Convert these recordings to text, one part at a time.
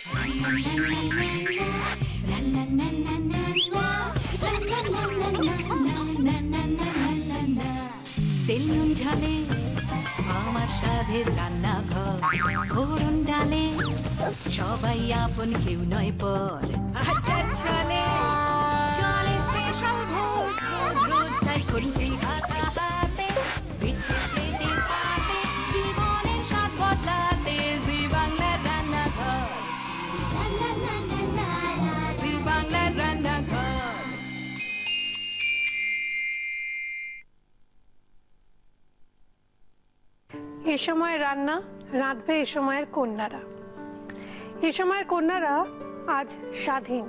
তেল নুন ঝালে আমার স্বাদের রান্নাঘর, ফোড়ন ডালে সবাই আপন, কেউ নয় পর। আড্ডার ছলে চলে স্পেশাল ভোজ, রোজ রোজ তাই খুন্তি হাতা হাতে, বিচ্ছে প্লেটে পাতে, জীবনের স্বাদ বদলাতে। জি বাংলার রান্নাঘর, জি বাংলার রান্নাঘর। এ সময় রান্না রাঁধবে এ সময়ের কন্যারা। এ সময়ের কন্যারা আজ স্বাধীন।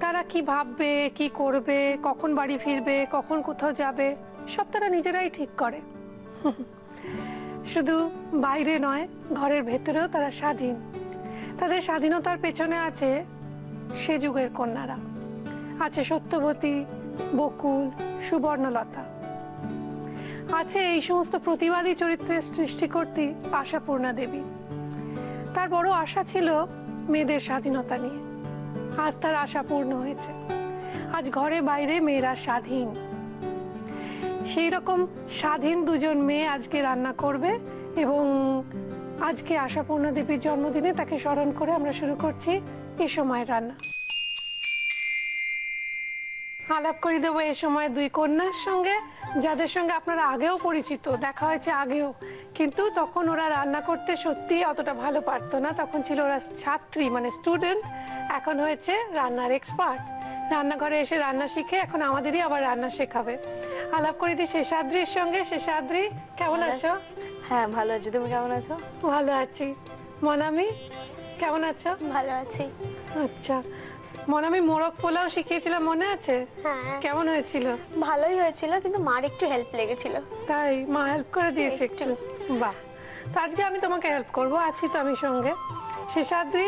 তারা কি ভাববে, কি করবে, কখন বাড়ি ফিরবে, কখন কোথাও যাবে, সব তারা নিজেরাই ঠিক করে। শুধু বাইরে নয়, ঘরের ভেতরেও তারা স্বাধীন। তাদের স্বাধীনতার পেছনে আছে সে যুগের কন্যারা, আছে সত্যবতী, বকুল, সুবর্ণলতা, আছে এই সমস্ত প্রতিবাদী চরিত্রের সৃষ্টিকর্ত্রী আশাপূর্ণা দেবী। তার বড় আশা ছিল মেয়েদের স্বাধীনতা নিয়ে। আজ তার আশা পূর্ণ হয়েছে। আজ ঘরে বাইরে মেয়েরা স্বাধীন। সেই রকম স্বাধীন দুজন মেয়ে আজকে রান্না করবে এবং আজকে আশাপূর্ণা দেবীর জন্মদিনে তাকে স্মরণ করে আমরা শুরু করছি এ সময়ের রান্না। আলাপ করে দেবো এ সময় দুই কন্যার সঙ্গে, যাদের সঙ্গে আপনারা আগেও পরিচিত, দেখা হয়েছে আগেও, কিন্তু তখন ওরা রান্না করতে সত্যি অতটা ভালো পারতো না। তখন ছিল ওরা ছাত্রী, মানে স্টুডেন্ট। এখন হয়েছে রান্নার এক্সপার্ট। রান্নাঘরে এসে রান্না শিখে এখন আমাদেরই আবার রান্না শেখাবে। আলাপ করে দিই শেষাদ্রির সঙ্গে। শেষাদ্রি, কেমন আছো? হ্যাঁ, ভালো আছি। তুমি কেমন আছো? ভালো আছি। মনামি, কেমন আছো? ভালো আছি। আচ্ছা, মনামি মোরগ পোলাও শিখিয়েছিলাম, মনে আছে? হ্যাঁ। কেমন হয়েছিল? ভালোই হয়েছিল, কিন্তু মার একটু হেল্প লেগেছিল। তাই? মা হেল্প করে দিয়েছে একটু? বাহ। তো আজকে আমি তোমাকে হেল্প করব, আছি তো আমি সঙ্গে। শেষাদ্রি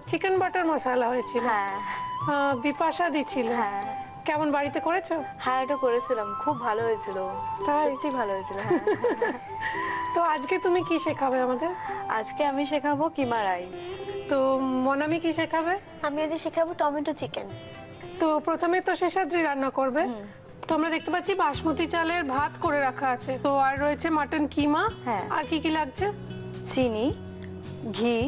চিকেন বাটার মশলা হয়েছিল। হ্যাঁ। বিপাশা দিছিল। হ্যাঁ। কেমন, বাড়িতে করেছো? হ্যাঁ, এটা করেছিলাম, খুব ভালো হয়েছিল। তাই? সত্যি ভালো হয়েছিল। হ্যাঁ। তো আজকে তুমি কি শেখাবে আমাদের? আজকে আমি শেখাবো কিমা রাইস। তো মনামি কি শেখাবে? আমি আজ শেখাবো টমেটো চিকেন। তো প্রথমে তো শেষাদ্রি রান্না করবে। তো আমরা দেখতে পাচ্ছি বাসমতি চালের ভাত করে রাখা আছে, তো আর রয়েছে মাটন কিমা। হ্যাঁ। আর কি কি লাগছে? চিনি, ঘি,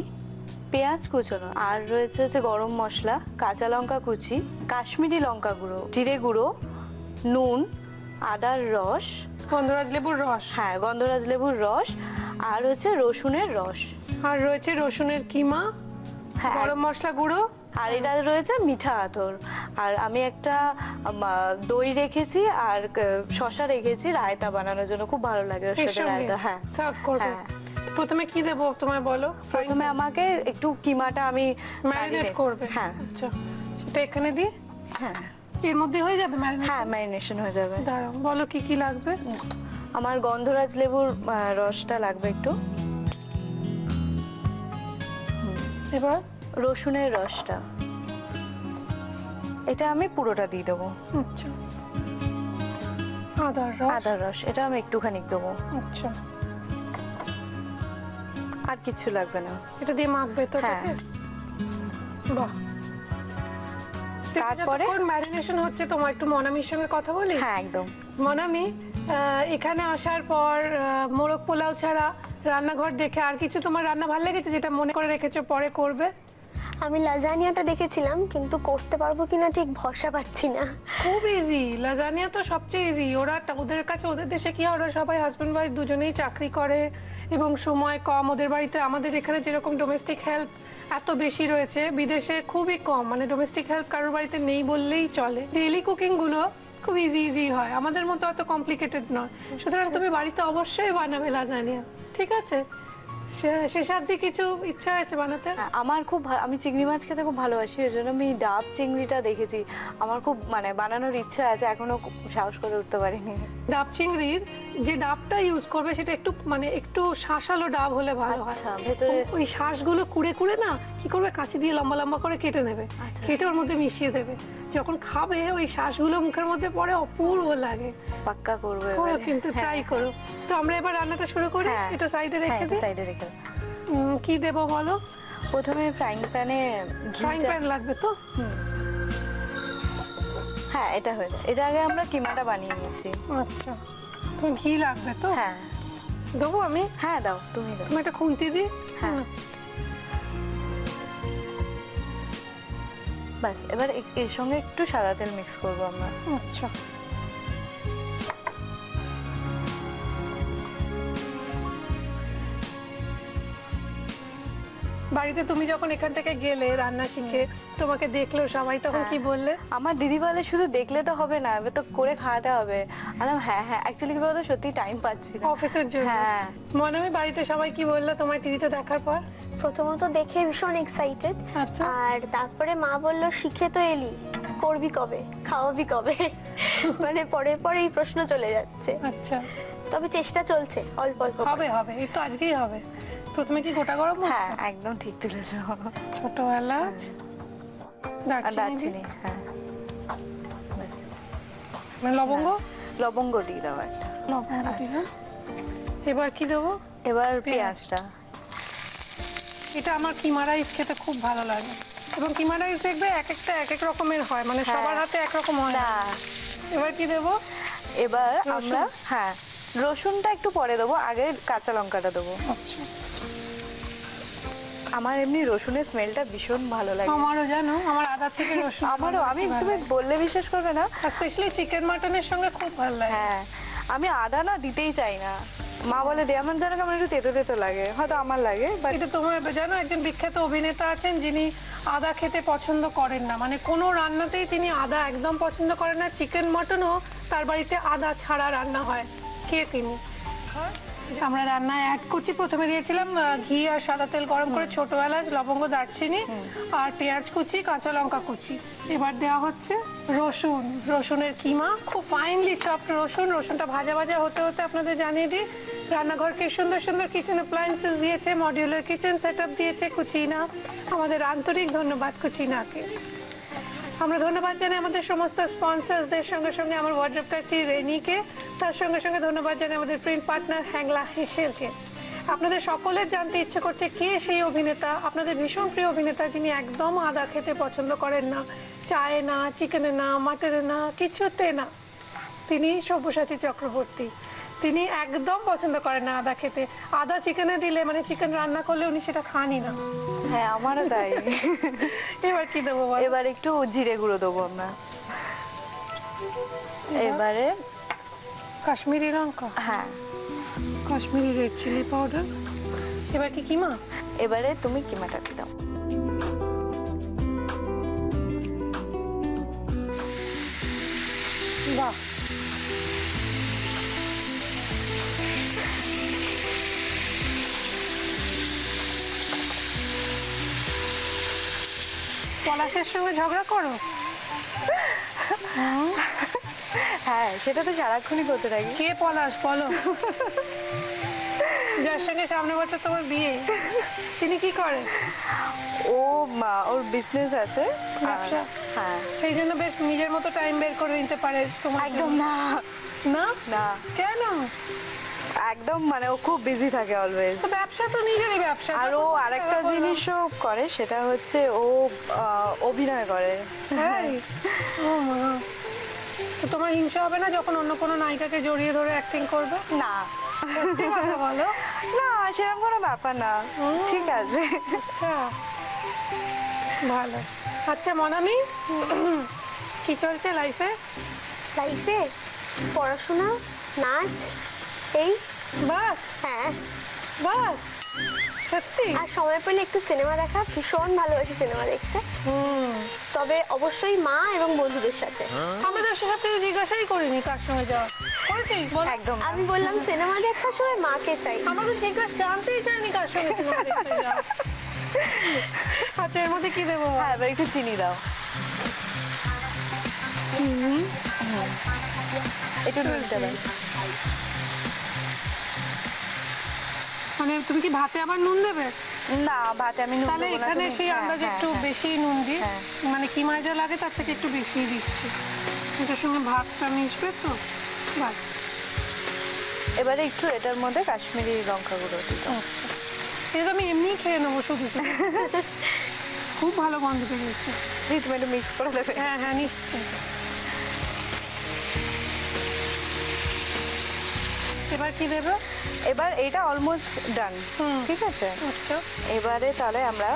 পেঁয়াজ কুচনো, আর রয়েছে হচ্ছে গরম মশলা, কাঁচা লঙ্কা কুচি, কাশ্মীরি লঙ্কা গুঁড়ো, জিরে গুঁড়ো, নুন, আদার রস, গন্ধরাজ লেবুর রস। হ্যাঁ, গন্ধরাজ লেবুর রস, আর হচ্ছে রসুনের রস, আর রয়েছে রসুনের কিমা, হ্যাঁ, গরম মশলা গুঁড়ো, আর এটা রয়েছে মিঠা আতর। আর আমি একটা দই রেখেছি আর শসা রেখেছি রায়তা বানানোর জন্য, খুব ভালো লাগে ওর সাথে রায়তা। হ্যাঁ, সার্ভ করবে। প্রথমে কি দেবো তোমায় বলো? প্রথমে আমাকে একটু কিমাটা আমি ম্যারিনেট করবে। হ্যাঁ। আচ্ছা, সেটা এখানে দিই। হ্যাঁ, এর মধ্যে হয়ে যাবে ম্যারিনেট? হ্যাঁ, ম্যারিনেশন হয়ে যাবে। দাঁড়াও, বলো কি কি লাগবে। আমার গন্ধরাজ লেবুর রসটা লাগবে একটু, এবার রসুনের রসটা, এটা আমি পুরোটা দিয়ে দেবো। আচ্ছা, আদার রস। আদার রস এটা আমি একটুখানি দেবো। আচ্ছা, আর কিছু লাগবে না। এটা দিয়ে মাখবে তো? হ্যাঁ। বাহ। তারপরে ম্যারিনেশন হচ্ছে, তোমার একটু মনামির সঙ্গে কথা বলি। হ্যাঁ, একদম। মনামি, এখানে আসার পর মোরগ পোলাও ছাড়া রান্নাঘর দেখে আর কিছু তোমার রান্না ভালো লেগেছে যেটা মনে করে রেখেছো পরে করবে? আমি লাজানিয়াটা দেখেছিলাম, কিন্তু করতে পারবো কিনা ঠিক ভরসা পাচ্ছি না। খুব ইজি, লাজানিয়া তো সবচেয়ে ইজি। ওদের কাছে, ওদের দেশে কি, ওরা সবাই হাজব্যান্ড ওয়াইফ দুজনেই চাকরি করে এবং সময় কম ওদের বাড়িতে। আমাদের এখানে যেরকম ডোমেস্টিক হেল্প এত বেশি রয়েছে, বিদেশে খুবই কম, মানে ডোমেস্টিক হেল্প কারোর বাড়িতে নেই বললেই চলে। ডেইলি কুকিং গুলো খুব ইজি ইজি হয়, আমাদের মতো অত কমপ্লিকেটেড নয়। সুতরাং তুমি বাড়িতে অবশ্যই বানাবে লাজানিয়া, ঠিক আছে? শেষাদ্রি কিছু ইচ্ছা আছে বানাতে? আমার খুব আমি চিংড়ি মাছ খেতে খুব ভালোবাসি, ওই জন্য আমি ডাব চিংড়িটা দেখেছি, আমার খুব মানে বানানোর ইচ্ছা আছে, এখনো সাহস করে উঠতে পারিনি। ডাব চিংড়ির যে ডাবটা ইউজ করবে সেটা একটু মানে একটু শাঁসালো ডাব হলে ভালো হয়। আচ্ছা, ভেতরে ওই শাঁসগুলো কুড়ে কুড়ে না কি করবে, কাঁচি দিয়ে লম্বা লম্বা করে কেটে নেবে, কেটে ওর মধ্যে মিশিয়ে দেবে। যখন খাবে ওই শাঁসগুলো মুখের মধ্যে পড়ে, অপূর্ব লাগে। পাক্কা করবে, করো, কিন্তু ট্রাই করো। তো আমরা এবার রান্নাটা শুরু করি। এটা সাইডে রেখে দিই। সাইডে রেখে কি দেবো বলো? প্রথমে ফ্রাইং প্যানে ফ্রাইং প্যান লাগবে তো? হ্যাঁ এটা হয়ে যায়। এটা আগে আমরা কিমাটা বানিয়ে নিয়েছি। আচ্ছা, তোমার ঘি লাগবে তো? হ্যাঁ দেবো আমি? হ্যাঁ দাও, তুমি দাও। তুমি একটা খুন্তি দিই। হ্যাঁ। বাস, এবার এর সঙ্গে একটু সাদা তেল মিক্স করবো আমরা। আচ্ছা, বাড়িতে তুমি যখন এখান থেকে গেলে রান্না শিখে, তোমাকে দেখলো সবাই, তখন কি বললে? আমার দিদি বলে শুধু দেখলে তো হবে না, এবার তো করে খাওয়াতে হবে। আমি হ্যাঁ হ্যাঁ, অ্যাকচুয়ালি কি বলতো, সত্যি টাইম পাচ্ছি না অফিসের জন্য। হ্যাঁ। মনে বাড়িতে সবাই কি বললো তোমার টিভিতে দেখার পর? প্রথমত দেখে ভীষণ এক্সাইটেড, আচ্ছা। আর তারপরে মা বলল শিখে তো এলি, করবি কবে, খাওয়াবি কবে? মানে পরে পরে এই প্রশ্ন চলে যাচ্ছে। আচ্ছা, তবে চেষ্টা চলছে অল্প অল্প করে। হবে হবে, এই তো আজকেই হবে। প্রথমে কি গোটা গরম মশলা? হ্যাঁ একদম ঠিক তুলেছো। ছোট এলাচ, আর দারচিনি, দারচিনি, হ্যাঁ ব্যাস। মানে লবঙ্গ, লবঙ্গ দিয়ে দাও একটা। লবঙ্গ দিলাম। এবার কি দেবো? এবার পেঁয়াজটা। এটা আমার কিমা রাইস খেতে খুব ভালো লাগে, এবং কিমা রাইস দেখবে এক একটা এক এক রকমের হয়, মানে হ্যাঁ। সবার হাতে একরকম হয় না। না, এবার কি দেবো? এবার রসুন। আমরা হ্যাঁ রসুনটা একটু পরে দেবো, আগে কাঁচা লঙ্কাটা দেবো। আচ্ছা, আমার এমনি রসুনের স্মেলটা ভীষণ ভালো লাগে। আমারও জানো, আমার আদা থেকে রসুন আমারও, আমি তুমি বললে বিশ্বাস করবে না, স্পেশালি চিকেন মাটনের সঙ্গে খুব ভালো লাগে। হ্যাঁ আমি আদা না দিতেই চাই না। মা বলে দে, আমার যেন কেমন একটু তেতো তেতো লাগে, হয়তো আমার লাগে, বাট এটা তোমার জানো, একজন বিখ্যাত অভিনেতা আছেন যিনি আদা খেতে পছন্দ করেন না, মানে কোনো রান্নাতেই তিনি আদা একদম পছন্দ করেন না। চিকেন মটনও তার বাড়িতে আদা ছাড়া রান্না হয়, কে তিনি। আমরা রান্নায় অ্যাড করছি, প্রথমে দিয়েছিলাম ঘি আর সাদা তেল গরম করে, ছোট এলাচ, লবঙ্গ, দারচিনি আর পেঁয়াজ কুচি, কাঁচা লঙ্কা কুচি। এবার দেওয়া হচ্ছে রসুন, রসুনের কিমা, খুব ফাইনলি চপড রসুন। রসুনটা ভাজা ভাজা হতে হতে আপনাদের জানিয়ে দিই, রান্নাঘরকে সুন্দর সুন্দর কিচেন অ্যাপ্লায়েন্সেস দিয়েছে, মডিউলার কিচেন সেটআপ দিয়েছে কুচিনা। আমাদের আন্তরিক ধন্যবাদ কুচিনাকে। আমরা ধন্যবাদ জানাই আমাদের সমস্ত স্পন্সরসদের, সঙ্গে সঙ্গে আমার ওয়ার্ড্রপ কাছি রেনিকে, তার সঙ্গে সঙ্গে ধন্যবাদ জানাই আমাদের প্রিন্ট পার্টনার হ্যাংলা হেসেলকে। আপনাদের সকলের জানতে ইচ্ছে করছে কে সেই অভিনেতা, আপনাদের ভীষণ প্রিয় অভিনেতা যিনি একদম আদা খেতে পছন্দ করেন না, চায়ে না, চিকেনে না, মাটনে না, কিছুতে না। তিনি সব্যসাচী চক্রবর্তী। তিনি একদম পছন্দ করেন না আদা খেতে। আদা চিকেনে দিলে, মানে চিকেন রান্না করলে উনি সেটা খানই না। হ্যাঁ আমারও তাই। এবার কি দেবো বলো? এবার একটু জিরে গুঁড়ো দেবো আমরা। এবারে কাশ্মীরি লঙ্কা, হ্যাঁ কাশ্মীরি রেড চিলি পাউডার। এবার কি কিমা? এবারে তুমি কিমাটা দাও। বাহ, পলাশের সঙ্গে ঝগড়া করো? হ্যাঁ সেটা তো সারাক্ষণই করতে থাকি। কে পলাশ বলো? যার সঙ্গে সামনে বছর তোমার বিয়ে, তিনি কি করে? ওর বিজনেস আছে, ব্যবসা? হ্যাঁ। সেই জন্য বেশ নিজের মতো টাইম বের করে নিতে পারে তোমার একদম জন্য। না, না না কেন? একদম, মানে ও খুব বিজি থাকে অলওয়েজ। তো ব্যবসা তো নিজেরই ব্যবসা। আর ও আরেকটা জিনিসও করে, সেটা হচ্ছে ও অভিনয় করে। হ্যাঁ, ও মা, তো তোমার হিংসা হবে না যখন অন্য কোনো নায়িকাকে জড়িয়ে ধরে অ্যাক্টিং করবে? না সত্যি কথা বলো। না সেরকম কোনো ব্যাপার না, ঠিক আছে। আচ্ছা, ভালো। আচ্ছা মনামি, কি চলছে লাইফে? লাইফে পড়াশোনা, নাচ, এই বাস? হ্যাঁ। বাস? সত্যি? আর সময় পেলে একটু সিনেমা দেখা, ভীষণ ভালোবাসি সিনেমা দেখতে, তবে অবশ্যই মা এবং বন্ধুদের সাথে। আমরা তো সেসব কিছু জিজ্ঞাসাই করিনি কার সঙ্গে যাওয়া করেছি, বল। একদম না। আমি বললাম সিনেমা দেখার সময় মাকে চাই। আমরা তো জিজ্ঞাসা জানতেই চাইনি কার সঙ্গে সিনেমা দেখতে যাওয়া। আচ্ছা এর মধ্যে কি দেবো? হ্যাঁ এবার একটু চিনি দাও, একটু নুনটা দাও। মানে তুমি কি ভাতে আবার নুন দেবে? না ভাতে আমি নুন তাহলে দেবো না, এখানে তুমি- সেই হ্যাঁ, আন্দাজে হ্যাঁ, একটু হ্যাঁ। বেশি নুন দিই, হ্যাঁ। মানে কিমায় যা লাগে তার থেকে একটু বেশি দিচ্ছি। এটার সঙ্গে ভাতটা মিশবে তো, বাস। এবারে একটু এটার মধ্যে কাশ্মীরি লঙ্কা গুঁড়ো দিতে। এটা আমি এমনি খেয়ে নেবো শুধু শুধু। খুব ভালো গন্ধ বেরিয়েছে। প্লিজ তুমি একটু মিক্স করে দেবে। হ্যাঁ হ্যাঁ নিশ্চয়ই। এবার কি দেবো? এবার এটা অলমোস্ট ডান, ঠিক আছে। আচ্ছা, এবারে তাহলে আমরা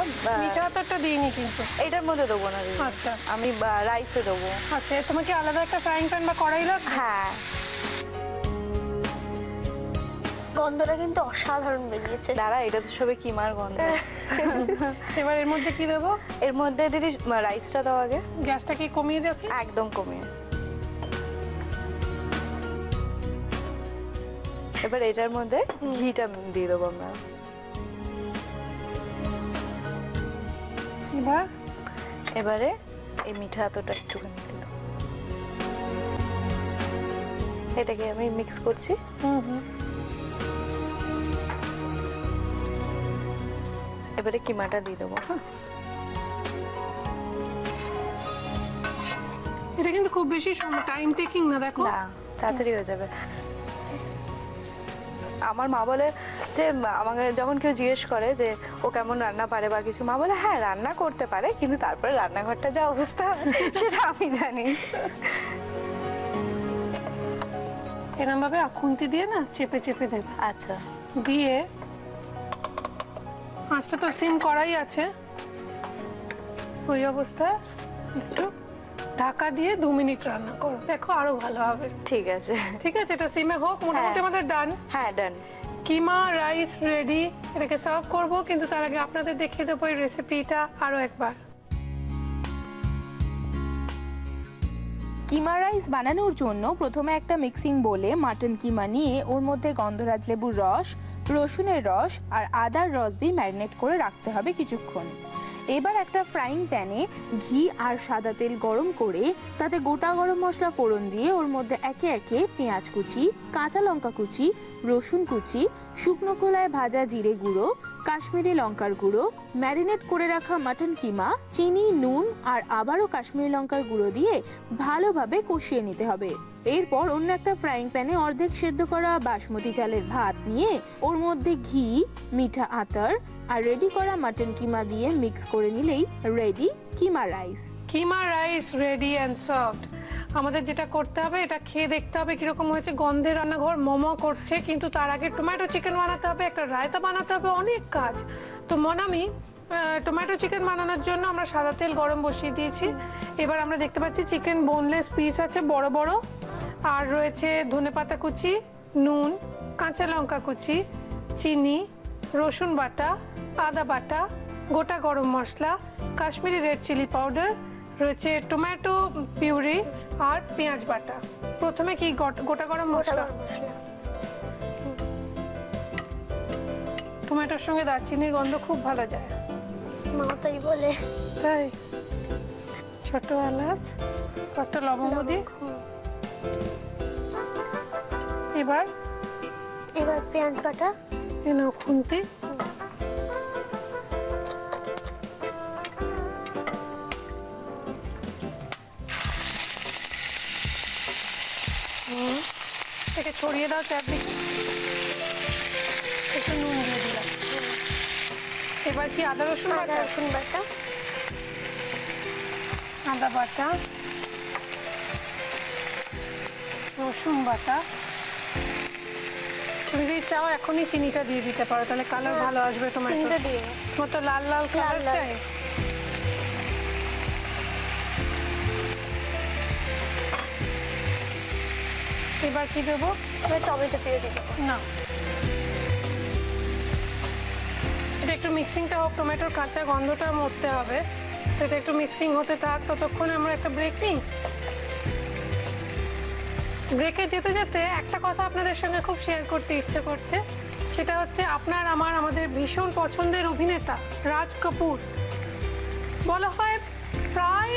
মিঠা আতরটা দিইনি কিন্তু। এটার মধ্যে দেবো না দিদি। আচ্ছা আমি রাইসে দেবো। আচ্ছা, তোমাকে আলাদা একটা ফ্রাইং প্যান বা কড়াই লাগবে? হ্যাঁ, গন্ধটা কিন্তু অসাধারণ বেরিয়েছে। দাঁড়া, এটা তো সবে কিমার গন্ধ। এবার এর মধ্যে কি দেবো? এর মধ্যে দিদি রাইসটা দাও আগে। গ্যাসটা কি কমিয়ে রাখি? একদম কমিয়ে। এবার এটার মধ্যে ঘিটা দিয়ে দেবো আমরা। এবারে এই মিঠা আতরটা একটুখানি দিয়ে দেবো। এটাকে আমি মিক্স করছি। এবারে কিমাটা দিয়ে দেবো। এটা কিন্তু খুব বেশি টাইম টেকিং না, দেখো। না, তাড়াতাড়ি হয়ে যাবে। আমার মা বলে যে, আমাকে যখন কেউ জিজ্ঞেস করে যে ও কেমন রান্না পারে বা কিছু, মা বলে হ্যাঁ রান্না করতে পারে, কিন্তু তারপরে রান্নাঘরটা যা অবস্থা সেটা আমি জানি। এরকম ভাবে খুন্তি দিয়ে না চেপে চেপে দেবে। আচ্ছা, দিয়ে আঁচটা তো সিম করাই আছে, ওই অবস্থায় একটু ঢাকা দিয়ে 2 মিনিট রান্না করো, দেখো আরো ভালো হবে। ঠিক আছে। ঠিক আছে, এটা সিমে হোক। মোটামুটি আমাদের ডান। হ্যাঁ, ডান। কিমা রাইস রেডি। এটাকে সার্ভ করব, কিন্তু তার আগে আপনাদের দেখিয়ে দেবো এই রেসিপিটা আরো একবার। কিমা রাইস বানানোর জন্য প্রথমে একটা মিক্সিং বোলে মাটন কিমা নিয়ে ওর মধ্যে গন্ধরাজ লেবুর রস, রসুনের রস আর আদার রস দিয়ে ম্যারিনেট করে রাখতে হবে কিছুক্ষণ। এবার একটা ফ্রাইং প্যানে ঘি আর সাদা তেল গরম করে তাতে গোটা গরম মশলা ফোড়ন দিয়ে ওর মধ্যে একে একে পেঁয়াজ কুচি, কাঁচা লঙ্কা কুচি, রসুন কুচি, শুকনো খোলায় ভাজা জিরে গুঁড়ো, কাশ্মীরি লঙ্কার গুঁড়ো, ম্যারিনেট করে রাখা মাটন কিমা, চিনি, নুন আর আবারও কাশ্মীরি লঙ্কার গুঁড়ো দিয়ে ভালোভাবে কষিয়ে নিতে হবে। এরপর অন্য একটা ফ্রাইং প্যানে অর্ধেক সেদ্ধ করা বাসমতি চালের ভাত নিয়ে ওর মধ্যে ঘি, মিঠা আতর আর রেডি করা মাটন কিমা দিয়ে মিক্স করে নিলেই ready keema rice. Keema rice ready and served. আমাদের যেটা করতে হবে, এটা খেয়ে দেখতে হবে কিরকম হয়েছে। গন্ধে রান্নাঘর মোমো করছে, কিন্তু তার আগে টমেটো চিকেন বানাতে হবে, একটা রায়তা বানাতে হবে, অনেক কাজ। তো মনামি, টমেটো চিকেন বানানোর জন্য আমরা সাদা তেল গরম বসিয়ে দিয়েছি। এবার আমরা দেখতে পাচ্ছি চিকেন বোনলেস পিস আছে বড় বড়, আর রয়েছে ধনেপাতা কুচি, নুন, কাঁচা লঙ্কা কুচি, চিনি, রসুন বাটা, আদা বাটা, গোটা গরম মশলা, কাশ্মীরি রেড চিলি পাউডার, রয়েছে টমেটো পিউরি আর পেঁয়াজ বাটা। প্রথমে কি গোটা গরম মশলা, টমেটোর সঙ্গে দারচিনির গন্ধ খুব ভালো যায়, মা তাই বলে। তাই ছোট এলাচ, একটা লবঙ্গ দিয়ে। এবার পেঁয়াজ বাটা, এনাও খুন্তি, একে ছড়িয়ে দাও চারদিকে, একটু নুন দিয়ে দিলাম। এবার কি আদা রসুন বাটা, আদা বাটা, রসুন বাটা। তুমি যদি চাও এখনই চিনিটা দিয়ে দিতে পারো, তাহলে কালার ভালো আসবে। টমেটো দিয়ে মতো লাল লাল কালার চাই। এবার কি দেবো? টমেটো দিয়ে দিব না, এটা একটু মিক্সিংটা হোক, টমেটোর কাঁচা গন্ধটা মরতে হবে। এটা একটু মিক্সিং হতে থাক, ততক্ষণে আমরা একটা ব্রেক নিই। ব্রেকে যেতে যেতে একটা কথা আপনাদের সঙ্গে খুব শেয়ার করতে ইচ্ছে করছে, সেটা হচ্ছে আমাদের ভীষণ পছন্দের অভিনেতা রাজ কাপুর। বলা হয় প্রায়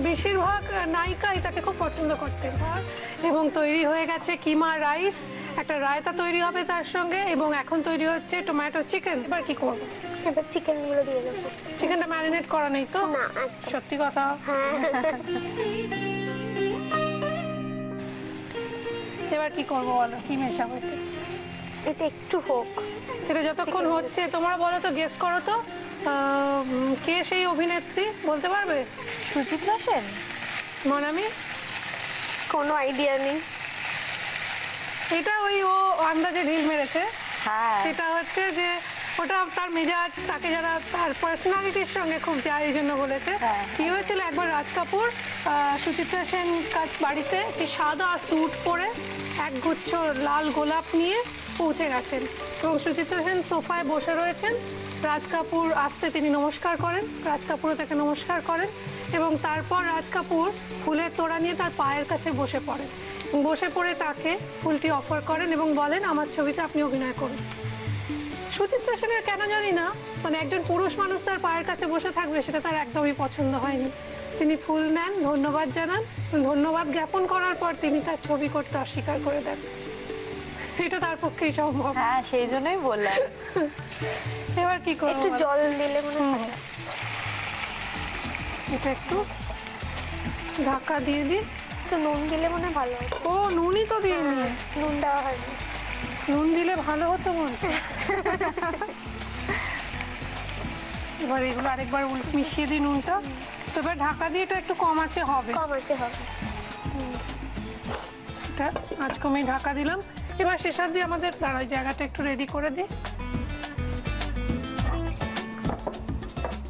বেশিরভাগ নায়িকাই তাকে খুব পছন্দ করতেন, এবং তৈরি হয়ে গেছে কিমা রাইস। একটা রায়তা তৈরি হবে তার সঙ্গে, এবং এখন তৈরি হচ্ছে টমেটো চিকেন। এবার কি করব? এবার চিকেনগুলো দিয়ে দেবো। চিকেনটা ম্যারিনেট করা নেই তো? না, সত্যি কথা। এবার কি করবো বলো, কি মেশাবো? এটা একটু হোক, এটা যতক্ষণ হচ্ছে তোমরা বলো তো, গেস করো তো কে সেই অভিনেত্রী, বলতে পারবে? সুচিত্রা সেন। মনামি? কোনো আইডিয়া নেই। এটা ওই ও আন্দাজে ঢিল মেরেছে। হ্যাঁ, সেটা হচ্ছে যে ওটা তার মেজাজ, তাকে যারা তার পার্সোনালিটির সঙ্গে খুব যায় এই জন্য বলেছে। কি হয়েছিল, একবার রাজ কাপুর সুচিত্রা সেন বাড়িতে একটি সাদা স্যুট পরে একগুচ্ছ লাল গোলাপ নিয়ে পৌঁছে গেছেন এবং সুচিত্রা সেন সোফায় বসে রয়েছেন। রাজ কাপুর আসতে তিনি নমস্কার করেন, রাজ কাপুরও তাকে নমস্কার করেন এবং তারপর রাজ কাপুর ফুলের তোড়া নিয়ে তার পায়ের কাছে বসে পড়েন। বসে পড়ে তাকে ফুলটি অফার করেন এবং বলেন আমার ছবিতে আপনি অভিনয় করুন। সুচিত্রা সেনের কেন জানি না, মানে একজন পুরুষ মানুষ তার পায়ের কাছে বসে থাকবে সেটা তার একদমই পছন্দ হয়নি। তিনি ফুল নেন, ধন্যবাদ জানান, ধন্যবাদ জ্ঞাপন করার পর তিনি তার ছবি করতে অস্বীকার করে দেন। এটা তার পক্ষেই সম্ভব। হ্যাঁ, সেই জন্যই বললাম। এবার কি করব, একটু জল দিলে মনে হয়। এটা একটু ঢাকা দিয়ে দিই। একটু নুন দিলে মনে হয় ভালো হতো। ও নুনই তো দিইনি। নুন দেওয়া হয়নি। নুন দিলে ভালো হতো বলছে। এবার এগুলো আরেকবার মিশিয়ে দিই নুনটা। তো এবার ঢাকা দিয়ে এটা একটু কম আছে হবে। কম আছে হবে। এটা আজ কমেই ঢাকা দিলাম। এবার শেষার দিয়ে আমাদের দাঁড়াই জায়গাটা একটু রেডি করে দিই।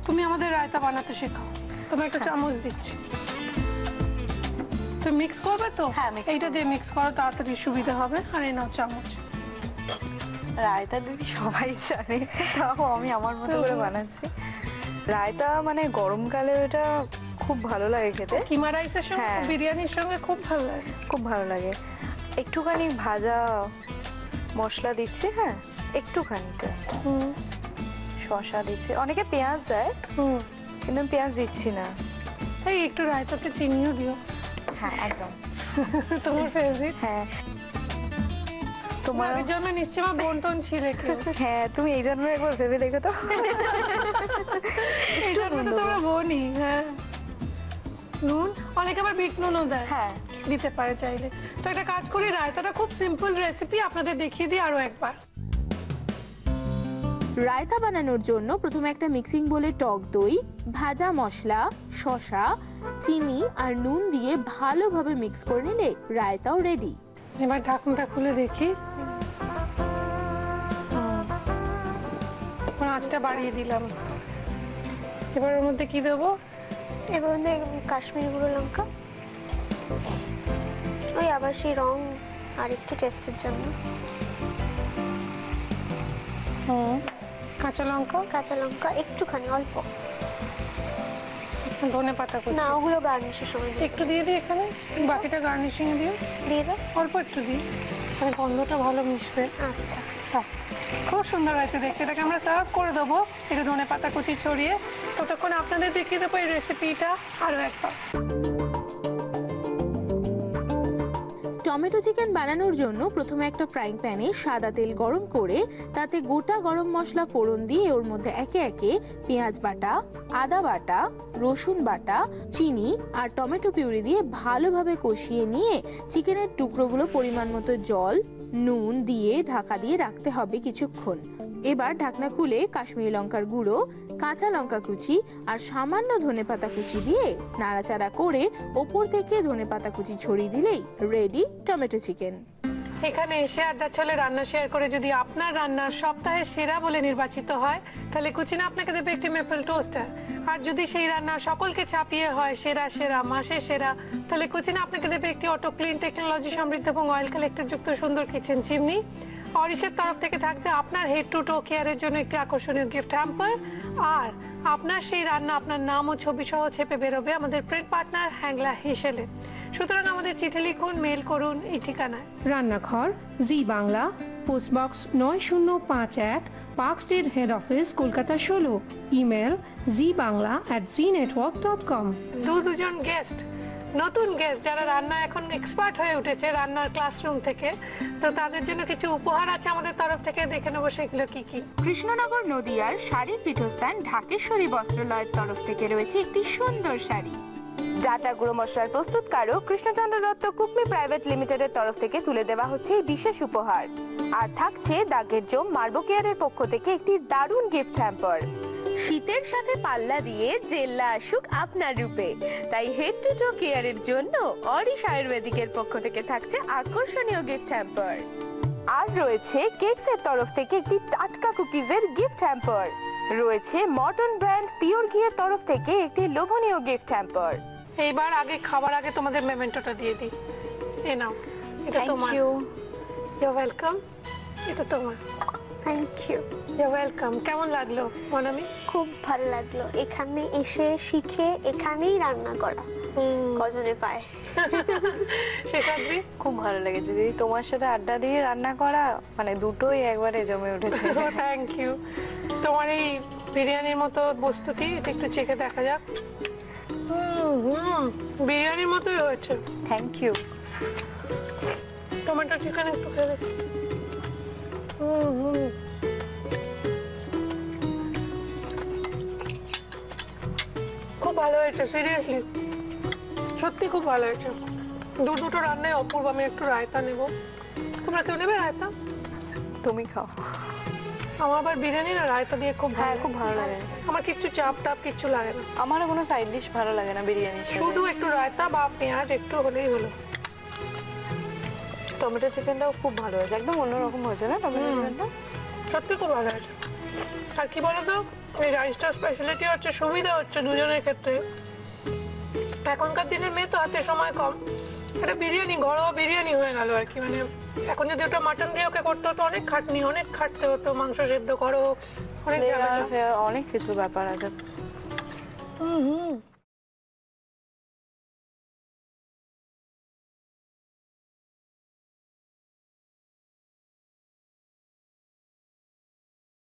তুমি আমাদের রায়তা বানাতে শেখাও। তুমি একটা চামচ দিচ্ছি। তুমি মিক্স করবে তো? হ্যাঁ, mix এইটা দিয়ে মিক্স করো, তাড়াতাড়ি সুবিধা হবে। আর এই নাও চামচ। রায়তা দিদি সবাই জানে, তাও আমি আমার মতো করে বানাচ্ছি। রায়তা মানে গরমকালে এটা খুব ভালো লাগে খেতে। কিমা রাইসের সঙ্গে, হ্যাঁ। বিরিয়ানির সঙ্গে খুব ভালো লাগে। খুব ভালো লাগে। একটুখানি ভাজা মশলা দিচ্ছি, হ্যাঁ একটুখানি জাস্ট। শসা দিচ্ছি, অনেকে পেঁয়াজ দেয় কিন্তু আমি পেঁয়াজ দিচ্ছি না। এই একটু রায়তাতে চিনিও দিও। হ্যাঁ একদম। তোমার ফেভারিট। হ্যাঁ তোমার আগের জন্মে নিশ্চয়ই আমার বোন ছিল কেউ। হ্যাঁ, তুমি এই জন্য একবার ভেবে দেখো তো। এই জন্মে তো তোমরা বোনই। হ্যাঁ, নুন অনেকে আবার বিট নুনও দেয়। হ্যাঁ, দিতে পারে চাইলে। তো একটা কাজ করি, রায়তাটা খুব সিম্পল রেসিপি, আপনাদের দেখিয়ে দিই আরো একবার। রায়তা বানানোর জন্য প্রথমে একটা মিক্সিং বোলে টক দই, ভাজা মশলা, শসা, চিনি আর নুন দিয়ে ভালোভাবে মিক্স করে নিলে রায়তাও রেডি। এবার ঢাকনাটা খুলে দেখি। আঁচটা বাড়িয়ে দিলাম। এবার ওর মধ্যে কি দেবো? এবার মধ্যে কাশ্মীরি গুঁড়ো লঙ্কা, ওই আবার সেই রং আর একটু টেস্টের জন্য। কাঁচা লঙ্কা, কাঁচা লঙ্কা একটুখানি অল্প, ধনে পাতা কুচি। না ওগুলো গার্নিশের সময় দিই। একটু দিয়ে দিই এখানে, বাকিটা গার্নিশিং এ দিও। দিয়ে দাও। অল্প একটু দিই, মানে গন্ধটা ভালো মিশবে। আচ্ছা, খুব সুন্দর হয়েছে দেখতে। এটাকে আমরা সার্ভ করে দেবো একটু ধনে পাতা কুচি ছড়িয়ে। ততক্ষণ আপনাদের দেখিয়ে দেবো এই রেসিপিটা আরো একবার। টমেটো চিকেন বানানোর জন্য প্রথমে একটা ফ্রাইং প্যানে সাদা তেল গরম করে তাতে গোটা গরম মশলা ফোড়ন দিয়ে ওর মধ্যে একে একে পেঁয়াজ বাটা, আদা বাটা, রসুন বাটা, চিনি আর টমেটো পিউরি দিয়ে ভালোভাবে কষিয়ে নিয়ে চিকেনের টুকরোগুলো পরিমাণ মতো জল, নুন দিয়ে ঢাকা দিয়ে রাখতে হবে কিছুক্ষণ। এবার ঢাকনা খুলে কাশ্মীরি লঙ্কার গুঁড়ো, কাঁচা লঙ্কা কুচি আর সামান্য ধনেপাতা কুচি দিয়ে নাড়াচাড়া করে ওপর থেকে ধনেপাতা কুচি ছড়িয়ে দিলেই রেডি টমেটো চিকেন। এখানে এসে আড্ডা চলে রান্না শেয়ার করে যদি আপনার রান্নার সপ্তাহের সেরা বলে নির্বাচিত হয় তাহলে কুচিনা আপনাকে দেবে একটি মেপল টোস্টার। আর যদি সেই রান্না সকলকে ছাপিয়ে হয় সেরা সেরা মাসের সেরা তাহলে কুচিনা আপনাকে দেবে একটি অটো ক্লিন টেকনোলজি সমৃদ্ধ এবং অয়েল কালেক্টর যুক্ত সুন্দর কিচেন চিমনি। অরিশের তরফ থেকে থাকবে আপনার হেড টু টো কেয়ারের জন্য একটি আকর্ষণীয় গিফট হ্যাম্পার। আর আপনার সেই রান্না আপনার নাম ও ছবি সহ ছেপে বেরোবে আমাদের প্রিন্ট পার্টনার হ্যাংলা হিসেলে। সুতরাং আমাদের চিঠি লিখুন, মেল করুন এই ঠিকানায়। Rannaghar, Zee Bangla, post box 9051, Park Street, head office, Kolkata 16। Email zbangla@znetwork.com। দুজন গেস্ট, নতুন গেস্ট যারা রান্না এখন এক্সপার্ট হয়ে উঠেছে রান্নার ক্লাসরুম থেকে, তো তাদের জন্য কিছু উপহার আছে আমাদের তরফ থেকে, দেখে নেবো সেগুলো কি কি। কৃষ্ণনগর নদিয়ার শাড়ির পীঠস্থান ঢাকেশ্বরী বস্ত্রালয়ের তরফ থেকে রয়েছে একটি সুন্দর শাড়ি। জাটা গুঁড়ো মশলার প্রস্তুতকারক কৃষ্ণচন্দ্র দত্ত কুকমি প্রাইভেট লিমিটেডের তরফ থেকে তুলে দেওয়া হচ্ছে এই বিশেষ উপহার। আর থাকছে দাগের জম মার্বো কেয়ারের পক্ষ থেকে একটি দারুণ গিফট হ্যাম্পার। শীতের সাথে পাল্লা দিয়ে জেল্লা আসুক আপনার রূপে, তাই হেড টু টো কেয়ারের জন্য অরিশ আয়ুর্বেদিকের পক্ষ থেকে থাকছে আকর্ষণীয় গিফট হ্যাম্পার। আর রয়েছে কেকসের তরফ থেকে একটি টাটকা কুকিজের গিফট হ্যাম্পার। রয়েছে মর্টন ব্র্যান্ড পিওর ঘিয়ের তরফ থেকে একটি লোভনীয় গিফট হ্যাম্পার। এইবার আগে খাবার আগে তোমাদের মেমেন্টোটা দিয়ে দিই। এ নাও, এটা তোমার। Thank you. You welcome. এটা তোমার। Thank you. You welcome. কেমন লাগলো মনামি? খুব ভালো লাগলো এখানে এসে শিখে এখানেই রান্না করা। কজনে পায়। শেষাদ্রি? খুব ভালো লেগেছে দিদি, তোমার সাথে আড্ডা দিয়ে রান্না করা মানে দুটোই একবারে জমে উঠেছে। Thank you. তোমার এই বিরিয়ানির মতো বস্তুটি এটা একটু চেখে দেখা যাক। বিরিয়ানির মতোই হয়েছে। Thank you. টমেটো চিকেন একটু খেয়ে দেখি। খুব ভালো হয়েছে, সিরিয়াসলি সত্যি খুব ভালো হয়েছে। দুটো রান্নায় অপূর্ব। আমি একটু রায়তা নেব। তোমরা কেউ নেবে রায়তা? তুমি খাও। আমার আবার বিরিয়ানি না রায়তা দিয়ে খুব হ্যাঁ, খুব ভালো লাগে। আমার কিচ্ছু চাপ টাপ কিচ্ছু লাগে না। আমারও কোনো সাইড ডিশ ভালো লাগে না বিরিয়ানির সাথে। শুধু একটু রায়তা বা পেঁয়াজ একটু হলেই হলো। টমেটো চিকেনটাও খুব ভালো হয়েছে, একদম অন্যরকম হয়েছে না টমেটো চিকেনটা? সত্যি খুব ভালো হয়েছে। আর কি বলতো, এই রাইসটার স্পেশালিটি হচ্ছে, সুবিধা হচ্ছে দুজনের ক্ষেত্রে। এখনকার দিনের মেয়ে তো হাতে সময় কম, একটা বিরিয়ানি ঘরোয়া বিরিয়ানি হয়ে গেল আর কি। মানে এখন যদি ওটা মাটন দিয়ে ওকে করতে হতো অনেক খাটনি, অনেক খাটতে হতো, মাংস সেদ্ধ করো, অনেক ঝামেলা। অনেক কিছু ব্যাপার আছে।